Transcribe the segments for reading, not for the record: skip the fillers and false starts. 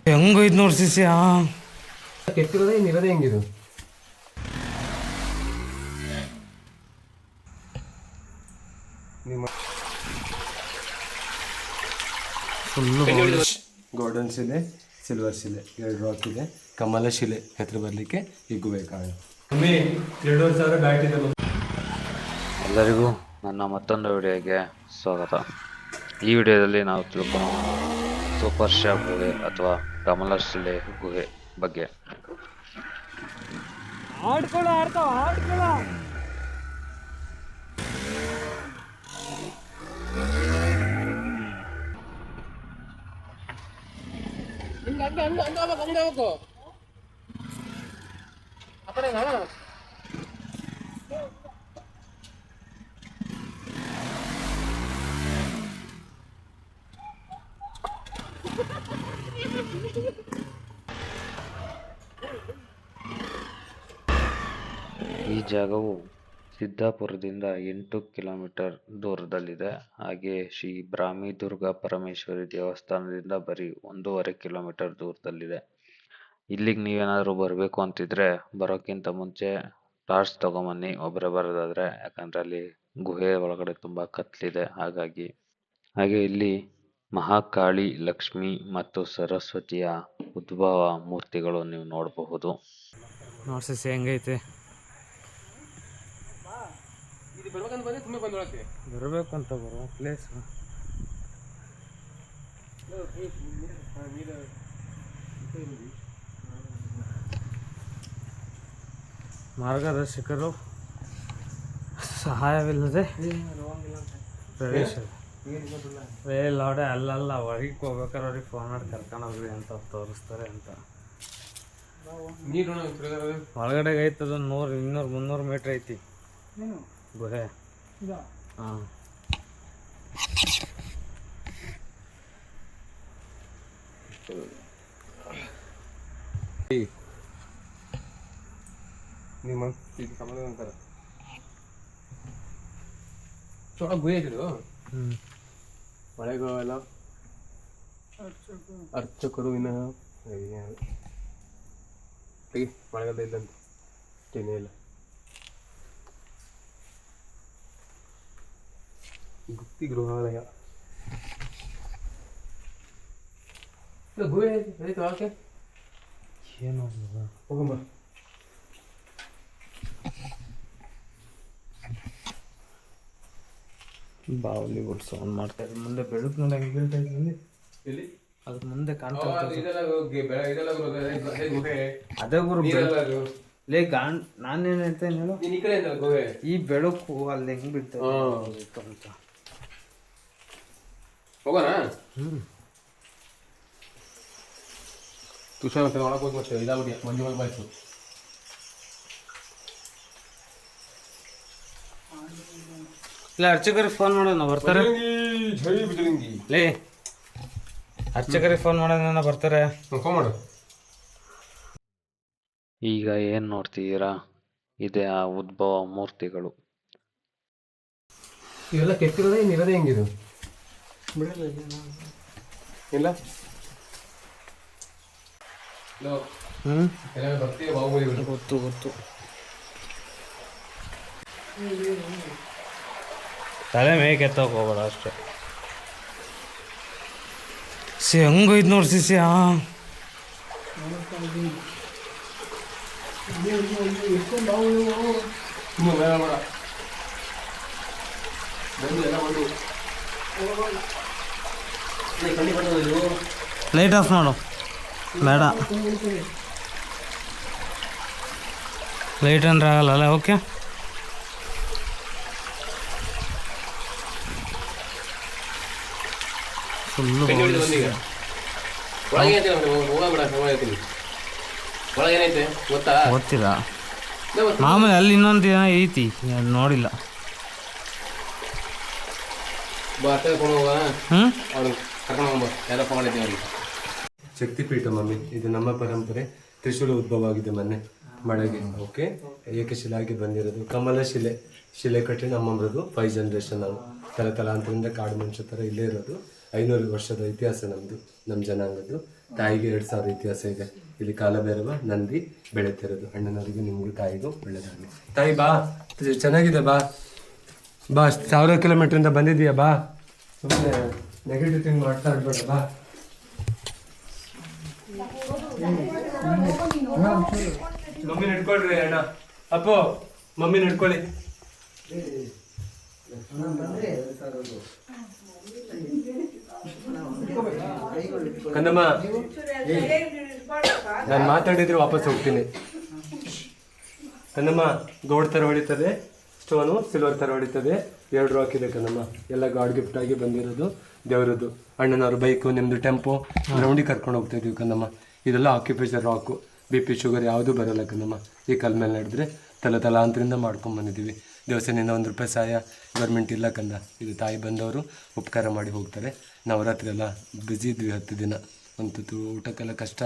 ಹೆಂಗೈತ್ ನೋಡಿ ಸಿಸಿ ಕೆತ್ತಿರೋದೇ ಇರೋದೇ ಹೆಂಗಿದು full golden ಶಿಲೆ, ಸಿಲ್ವರ್ ಶಿಲೆ 2 ರಾಕ್ ಇದೆ. ಕಮಲ ಶಿಲೆ ಹತ್ರ ಬರಲಿಕ್ಕೆ ಈ ಗುಹೆ ಕಾರಣ. 2,500 ಬ್ಯಾಟ್ ಇದೆ. ಎಲ್ಲರಿಗೂ ನನ್ನ ಮತ್ತೊಂದು ವಿಡಿಯೋಗೆ ಸ್ವಾಗತ. ಈ ವಿಡಿಯೋದಲ್ಲಿ ನಾವು ತಿಳ್ಕೊಳ್ಳೋಣ ಸೂಪರ್ ಶಾಪ್ ಗುಹೆ ಅಥವಾ ಕಮಲ ಶಿಲೆ ಗುಹೆ ಬಗ್ಗೆ. ಈ ಜಾಗವು ಸಿದ್ದಾಪುರದಿಂದ 8 ಕಿಲೋಮೀಟರ್ ದೂರದಲ್ಲಿದೆ. ಹಾಗೆ ಶ್ರೀ ಬ್ರಾಹ್ಮಿ ದುರ್ಗಾ ಪರಮೇಶ್ವರಿ ದೇವಸ್ಥಾನದಿಂದ ಬರೀ 1.5 ಕಿಲೋಮೀಟರ್ ದೂರದಲ್ಲಿದೆ. ಇಲ್ಲಿಗೆ ನೀವೇನಾದರೂ ಬರಬೇಕು ಅಂತಿದ್ರೆ ಬರೋಕ್ಕಿಂತ ಮುಂಚೆ ಟಾರ್ಚ್ ತಗೊಂಬನ್ನಿ, ಒಬ್ಬರೇ ಬರೋದಾದ್ರೆ. ಯಾಕಂದ್ರೆ ಅಲ್ಲಿ ಗುಹೆ ಒಳಗಡೆ ತುಂಬಾ ಕತ್ಲಿದೆ. ಹಾಗೆ ಇಲ್ಲಿ ಮಹಾಕಾಳಿ, ಲಕ್ಷ್ಮಿ ಮತ್ತು ಸರಸ್ವತಿಯ ಉದ್ಭವ ಮೂರ್ತಿಗಳು ನೀವು ನೋಡಬಹುದು. ನೋಡಿ ಸಿಸಿ ಹೆಂಗೈತೆ. ಬರಬೇಕಂತ ಬರೋ ಪ್ಲೇಸ್ ಮಾರ್ಗದರ್ಶಕರು ಸಹಾಯವಿಲ್ಲದೆ ಪ್ರವೇಶ ಲಾಡೆ ಅಲ್ಲಲ್ಲ ಹೊರಗೆ ಹೋಗ್ಬೇಕಾದ್ರೆ ಅವ್ರಿಗೆ ಫೋನ್ ಮಾಡಿ ಕರ್ಕೊಂಡೋಗ್ರಿ ಅಂತ ತೋರಿಸ್ತಾರೆ ಅಂತ. ಒಳಗಡೆ ಐತದ 100, 200, 300 ಮೀಟ್ರ್ ಐತಿ ಗುಹೆ. ಹಾಂ ನಿಮ್ಮ ಇದು ಕಮಲ ಅಂತಾರ ಚೋಳ ಗುಹೆ ಇದು. ಮಳೆಗಾಲ ಅರ್ಚಕರು ಇನ್ನ ಮಳೆಗಾಲ ಇಲ್ಲಂತ ಟೆನೆ ಇಲ್ಲ. ಗುಪ್ತಿ ಗೃಹಾಲಯ ಗುಹೆ ಆಯ್ತು. ಆಕೆ ಏನು ಹೋಗಮ್ಮ. ಬಾಲಿವುಡ್ ಸೌಂಡ್ ಮಾಡ್ತಾ ಇದ್ದಾರೆ. ಮುಂದೆ ಬೆಳಕಿನಲ್ಲಿ ಹೆಂಗೆ ಬೀಳ್ತಾ ಇದ್ದೀನಿ ಎಲ್ಲಿ ಅದ್ರ ಮುಂದೆ ಕಾಣ್ತಾ ಗುಹೆ ಅದೇ ಗುರು ಲೇ ನಾನೇನ್ ಹೇಳ್ತೇನೆ ಹೇಳು, ಈ ಬೆಳಕು ಅಲ್ಲಿ ಹೆಂಗ್ ಬೀಳ್ತಾ ಅಂತ. ಹೋಗೋಣ. ತುಷಾರ್ ಮತ್ತೆ ಒಳಗೆ ಹೋಗಿ ಮತ್ತೆ ಇದಾಗ್ಬಿಡಿ ಮಂಜು ಮಲ್ ಬಾಯ್ಸು. ಇಲ್ಲ ಅರ್ಚಕರಿಗೆ ಫೋನ್ ಮಾಡೋಣ ಬರ್ತಾರೆ. ಲೇ ಅರ್ಚಕರಿಗೆ ಫೋನ್ ಮಾಡೋಣ ಬರ್ತಾರೆ. ಫೋನ್ ಮಾಡು. ಈಗ ಏನ್ ನೋಡ್ತಿದ್ದೀರಾ ಇದೇ ಆ ಉದ್ಭವ ಮೂರ್ತಿಗಳು. ಇವೆಲ್ಲ ಕೆತ್ತಿರೋದೇ ಇರೋದೇ ಹೆಂಗಿದು ಇಲ್ಲ. ಗೊತ್ತು ತಲೆ ಮೇಕೆ ಎತ್ತೋಕೆ ಹೋಗ್ಬೇಡ ಅಷ್ಟೇ. ಹೆಂಗೈತ್ ನೋಡಿ ಸಿಸಿ. ಲೈಟ್ ಆಫ್ ಮಾಡು ಬೇಡ, ಲೈಟ್ ಅಂದ್ರೆ ಆಗಲ್ಲ. ಓಕೆ ಫುಲ್ಲು ಗೊತ್ತಿಲ್ಲ. ಮಾಮೂಲಿ ಅಲ್ಲಿ ಇನ್ನೊಂದು ದಿನ ಐತಿ ನೋಡಿಲ್ಲ. ಶಕ್ತಿಪೀಠ ಮಮ್ಮಿ, ಇದು ನಮ್ಮ ಪರಂಪರೆ. ತ್ರಿಶೂಲ ಉದ್ಭವ ಆಗಿದೆ ಮೊನ್ನೆ ಮಳೆಗೆ. ಓಕೆ, ಏಕಶಿಲಾಗಿ ಬಂದಿರೋದು ಕಮಲ ಶಿಲೆ ಕಟ್ಟಿ ನಮ್ಮದು 5 ಜನರೇಷನ್. ನಾವು ತಲಾಂತರದಿಂದ ಕಾಡು ಮನುಷ್ಯ ಥರ ಇಲ್ಲೇ ಇರೋದು. 500 ವರ್ಷದ ಇತಿಹಾಸ ನಮ್ಮದು, ನಮ್ಮ ಜನಾಂಗದ್ದು. ತಾಯಿಗೆ 2000 ಇತಿಹಾಸ ಇದೆ. ಇಲ್ಲಿ ಕಾಲಭೈರವ ನಂದಿ ಬೆಳೆತಿರೋದು. ಅಣ್ಣನವರಿಗೆ ನಿಮಗೂ ತಾಯಿಗೂ ಒಳ್ಳೆಯದಾಗಲಿ. ತಾಯಿ ಬಾ, ಚೆನ್ನಾಗಿದೆ ಬಾ ಬಾ. 1000 ಕಿಲೋಮೀಟ್ರಿಂದ ಬಂದಿದ್ದೀಯಾ ಬಾ. ಸುಮ್ಮನೆ ನೆಗೆಟಿವ್ ಥಿಂಗ್ ಮಾಡ್ತಾ ಇರ್ಬೇಡ ಬಾ. ಮಮ್ಮಿ ನಡ್ಕೊಳ್ರಿ ಅಣ್ಣ. ಅಪ್ಪು ಮಮ್ಮಿ ನಡ್ಕೊಳ್ಳಿ. ಕಂದಮ್ಮ, ನಾನು ಮಾತಾಡಿದ್ರೆ ವಾಪಸ್ ಹೋಗ್ತೀನಿ. ಕಂದಮ್ಮ, ಗೋಲ್ಡ್ ಥರ ಹೊಡಿತದೆ, ಸ್ಟೋನು ಸಿಲ್ವರ್ ಥರ ಹೊಡಿತದೆ. 2 ರಾಕ್ ಇದೆ ಕಂದಮ್ಮ. ಎಲ್ಲ ಗಾಡ್ ಗಿಫ್ಟ್ ಆಗಿ ಬಂದಿರೋದು ದೇವರದ್ದು. ಅಣ್ಣನವ್ರ ಬೈಕು, ನಿಮ್ಮದು ಟೆಂಪೋ, ಗ್ರೌಂಡಿಗೆ ಕರ್ಕೊಂಡು ಹೋಗ್ತಾ ಇದೀವಿ ಕಂದಮ್ಮ. ಇದೆಲ್ಲ ಆಕ್ಯುಪೇಷನ್ ರಾಕು. BP ಶುಗರ್ ಯಾವುದೂ ಬರೋಲ್ಲ ಕಂದಮ್ಮ. ಈ ಕಲ್ ಮೇಲೆ ನಡೆದ್ರೆ ತಲಾಂತರಿಂದ ಮಾಡ್ಕೊಂಡು ಬಂದಿದ್ದೀವಿ. ದೇವಸ್ಥಾನದಿಂದ 1 ರೂಪಾಯಿ ಸಹಾಯ ಗೌರ್ಮೆಂಟ್ ಇಲ್ಲ ಕಂದ. ಇದು ತಾಯಿ ಬಂದವರು ಉಪಕಾರ ಮಾಡಿ ಹೋಗ್ತಾರೆ. ನವರಾತ್ರಿ ಎಲ್ಲ ಬ್ಯುಸಿ ಇದ್ವಿ 10 ದಿನ. ಒಂದು ಊಟಕ್ಕೆಲ್ಲ ಕಷ್ಟ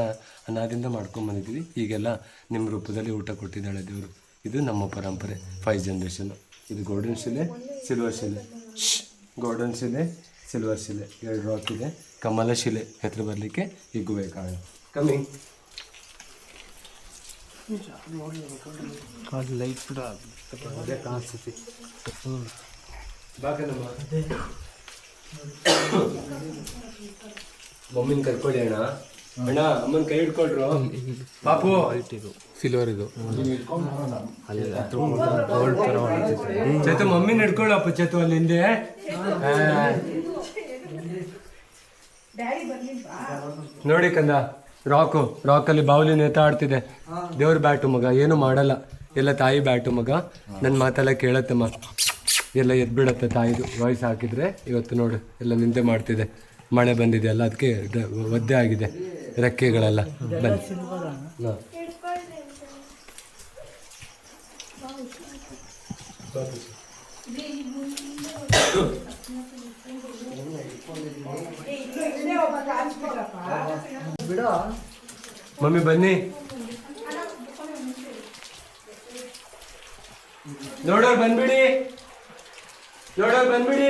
ಅನಾದಿಂದ ಮಾಡ್ಕೊಂಡು ಬಂದಿದ್ವಿ. ಈಗೆಲ್ಲ ನಿಮ್ಮ ರೂಪದಲ್ಲಿ ಊಟ ಕೊಟ್ಟಿದ್ದಾಳೆ ದೇವರು. ಇದು ನಮ್ಮ ಪರಂಪರೆ, 5 ಜನರೇಷನ್ನು. ಇದು ಗೋಲ್ಡನ್ ಶಿಲೆ, ಸಿಲ್ವರ್ ಶಿಲೆ. ಗೋಲ್ಡನ್ ಶಿಲೆ, ಸಿಲ್ವರ್ ಶಿಲೆ 2 ರಾಕ್ ಇದೆ. ಕಮಲ ಶಿಲೆ ಹತ್ರ ಬರಲಿಕ್ಕೆ ಈ ಗುಹೆ ಕಾರಣ. ಕಮ್ಮಿ ಲೈಟ್ ಕೂಡ ಕಾಣಿಸ್ತೈತಿ. ಬಾಕನಮ್ಮ, ಮಮ್ಮಿನ ಕರ್ಕೊಳ್ಳಿ ಅಣ್ಣ. ಅಣ್ಣ ಅಮ್ಮನ ಕೈ ಹಿಡ್ಕೊಳ್ರು. ಪಾಪು ಸಿಲ್ವರ್ ಇದು ಗೋಲ್ಡ್ ಥರ ಚೇತು ಮಮ್ಮಿನ ಹಿಡ್ಕೊಳ್ಳಪ್ಪ. ಚೇತು ಅಲ್ಲಿ ಹಿಂದೆ ನೋಡಿ ಕಂದ, ರಾಕಲ್ಲಿ ಬಾವುಲಿ ನೇತಾಡ್ತಿದೆ. ದೇವ್ರ ಬ್ಯಾಟು ಮಗ, ಏನು ಮಾಡಲ್ಲ. ಎಲ್ಲ ತಾಯಿ ಬ್ಯಾಟು ಮಗ. ನನ್ನ ಮಾತೆಲ್ಲ ಕೇಳತ್ತಮ್ಮ. ಎಲ್ಲ ಎದ್ಬಿಡತ್ತೆ ತಾಯಿದು. ವಾಯ್ಸ್ ಹಾಕಿದ್ರೆ ಇವತ್ತು ನೋಡು ಎಲ್ಲ ನಿಂತೆ ಮಾಡ್ತಿದೆ. ಮಳೆ ಬಂದಿದೆಯಲ್ಲ, ಅದಕ್ಕೆ ಒದ್ದೆ ಆಗಿದೆ ರೆಕ್ಕೆಗಳೆಲ್ಲ. ಬನ್ನಿ ಮಮ್ಮಿ ಬನ್ನಿ. ನೋಡೋರು ಬಂದ್ಬಿಡಿ, ನೋಡೋರು ಬಂದ್ಬಿಡಿ.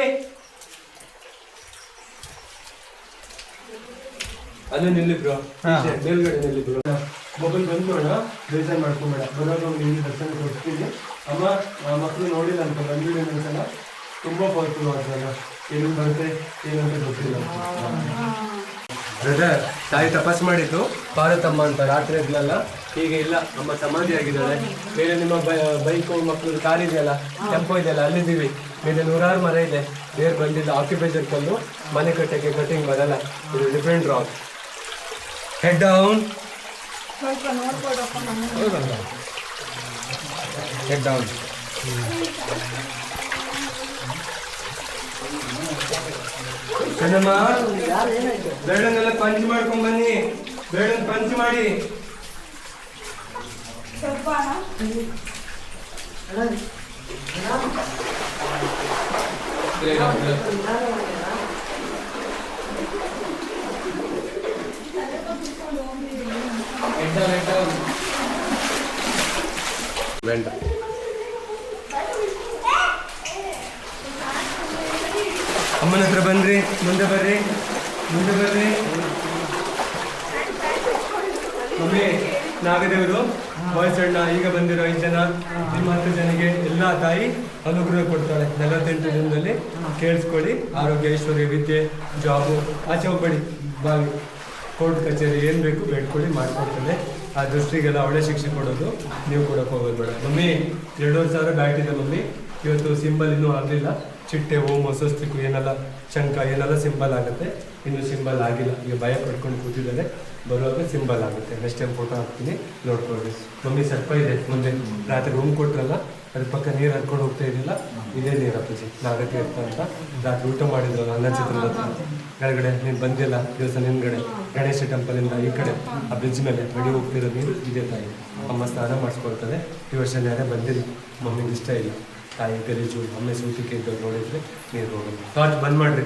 ಅಲ್ಲೇ ನಿಲ್ಲಿ ಬ್ರೋ, ಮೇಲ್ಗಡೆ ನಿಲ್ಲಿ ಬ್ರೋ. ಮೊಬೈಲ್ ಬಂದು ನೋಡ, ಬೇಜಾರು ಮಾಡ್ಕೊಂಬೇಡ. ಬರೋದು ನಿಮಗೆ ದರ್ಶನ ಕೊಡ್ತೀನಿ. ಅಮ್ಮ ಮಕ್ಕಳು ನೋಡಿಲ್ಲ ಅಂತ ಬಂದ್ಬಿಡಿ ಒಂದ್ಸಲ. ತುಂಬ ಪವರ್ಫುಲ್ ಮಾಡ್ತಾರಲ್ಲ, ಏನು ಬರುತ್ತೆ ಏನಂತ ಗೊತ್ತಿಲ್ಲ. ಬ್ರದರ್, ತಾಯಿ ತಪಸ್ ಮಾಡಿದ್ದು ಪಾರ್ವತಮ್ಮ ಅಂತ ರಾತ್ರಿ ಇದ್ಲಲ್ಲ, ಈಗ ಇಲ್ಲ. ಅಮ್ಮ ಸಮಾಧಿ ಆಗಿದ್ದಾಳೆ. ಬೇರೆ ನಿಮ್ಮ ಬೈಕು ಮಕ್ಕಳು ಕಾರ್ ಇದೆಯಲ್ಲ, ಟೆಂಪೋ ಇದೆಯಲ್ಲ, ಅಲ್ಲಿದ್ದೀವಿ. ಮೇಲೆ 100 ಮರ ಇದೆ. ಬೇರೆ ಬಂದಿಲ್ಲ. ಆಕ್ಯುಪೇಷನ್ ಕಲ್ಲು, ಮನೆ ಕಟ್ಟಕ್ಕೆ ಕಟಿಂಗ್ ಬರಲ್ಲ. ಇದು different rock. Head down, head down. Kannamma, ಬೆಳ್ಳನ್ನೆಲ್ಲ ಪಂಚ್ ಮಾಡ್ಕೊಂಡ್ ಬನ್ನಿ. ಬೆಳ್ಳನ್ ಪಂಚ್ ಮಾಡಿ. ಬೇಡ, ಅಮ್ಮನ ಹತ್ರ ಬನ್ರಿ. ಮುಂದೆ ಬರ್ರಿ, ಮುಂದೆ ಬರ್ರಿ. ಮಮ್ಮಿ, ನಾಗದೇವರು ಬಾಯ್ಸ್ ಅಣ್ಣ ಈಗ ಬಂದಿರೋ 5 ಜನ, ನಿಮ್ಮ 10 ಜನಕ್ಕೆ ಎಲ್ಲ ತಾಯಿ ಅನುಗ್ರಹ ಕೊಡ್ತಾಳೆ. 48 ದಿನದಲ್ಲಿ ಕೇಳಿಸ್ಕೊಳ್ಳಿ. ಆರೋಗ್ಯ, ಐಶ್ವರ್ಯ, ವಿದ್ಯೆ, ಜಾಬು, ಆಚೆ ಹೋಗ್ಬೇಡಿ. ಬಾವಿ, ಕೋರ್ಟ್ ಕಚೇರಿ ಏನು ಬೇಕು ಬೇಡ್ಕೊಳ್ಳಿ, ಮಾಡಿಕೊಡ್ತಾಳೆ. ಆ ದೃಷ್ಟಿಗೆಲ್ಲ ಒಳ್ಳೆ ಶಿಕ್ಷೆ ಕೊಡೋದು. ನೀವು ಕೊಡೋಕೆ ಹೋಗೋದು ಬೇಡ. ಮಮ್ಮಿ, 2,500 ಬ್ಯಾಟ್ ಇದೆ ಮಮ್ಮಿ. ಇವತ್ತು ಸಿಂಬಲ್ ಇನ್ನೂ ಆಗಲಿಲ್ಲ. ಚಿಟ್ಟೆ, ಓಮ್, ಸ್ವಸ್ತಿಕು ಏನೆಲ್ಲ, ಶಂಕ ಏನೆಲ್ಲ ಸಿಂಬಲ್ ಆಗುತ್ತೆ. ಇನ್ನೂ ಸಿಂಬಲ್ ಆಗಿಲ್ಲ. ಈಗ ಭಯ ಪಡ್ಕೊಂಡು ಕೂತಿದ್ದಾರೆ. ಬರುವಾಗ ಸಿಂಬಲ್ ಆಗುತ್ತೆ. ನೆಕ್ಸ್ಟ್ ಟೈಮ್ ಫೋಟೋ ಹಾಕ್ತೀನಿ, ನೋಡ್ಕೊಳ್ಳಿ. ಮಮ್ಮಿ ಸರ್ಪ ಇದೆ ಮುಂದೆ. ರಾತ್ರಿ ರೂಮ್ ಕೊಟ್ಟರಲ್ಲ, ಅದ್ರ ಪಕ್ಕ ನೀರು ಹರ್ಕೊಂಡು ಹೋಗ್ತಾ ಇದೆಯಲ್ಲ, ಇದೇ ನೀರು ಅಪ್ಪಾಜಿ. ನಾಗತಿ ಇರ್ತ ಅಂತ ರಾತ್ರಿ ಊಟ ಮಾಡಿದ್ರಲ್ಲ ಅನ್ನ ಚಿತ್ರದ ಹತ್ರ ಕೆಳಗಡೆ. ನೀನು ಬಂದಿಲ್ಲ ದಿವಸ ನಿನ್ಗಡೆ ಗಣೇಶ ಟೆಂಪಲಿಂದ ಈ ಕಡೆ ಆ ಬ್ರಿಡ್ಜ್ ಮೇಲೆ ರೆಡಿ ಹೋಗ್ತಿರೋ ನೀರು ಇದೇ ತಾಯಿ. ಅಮ್ಮ ಸ್ನಾನ ಮಾಡಿಸ್ಕೊಳ್ತಾರೆ. ಈ ವರ್ಷ ಯಾರೇ ಬಂದಿಲ್ಲ, ಮಮ್ಮಿಗೆ ಇಷ್ಟ ಇಲ್ಲ. ತಾಯಿ ಗಲೀಜು, ಅಮ್ಮೆ ಸೂತಿಕೆ ಇದ್ದವ್ರು ನೋಡಿದ್ರೆ ನೀರು ಹೋಗೋದು. ಟಾರ್ಚ್ ಬಂದ್ ಮಾಡ್ರಿ.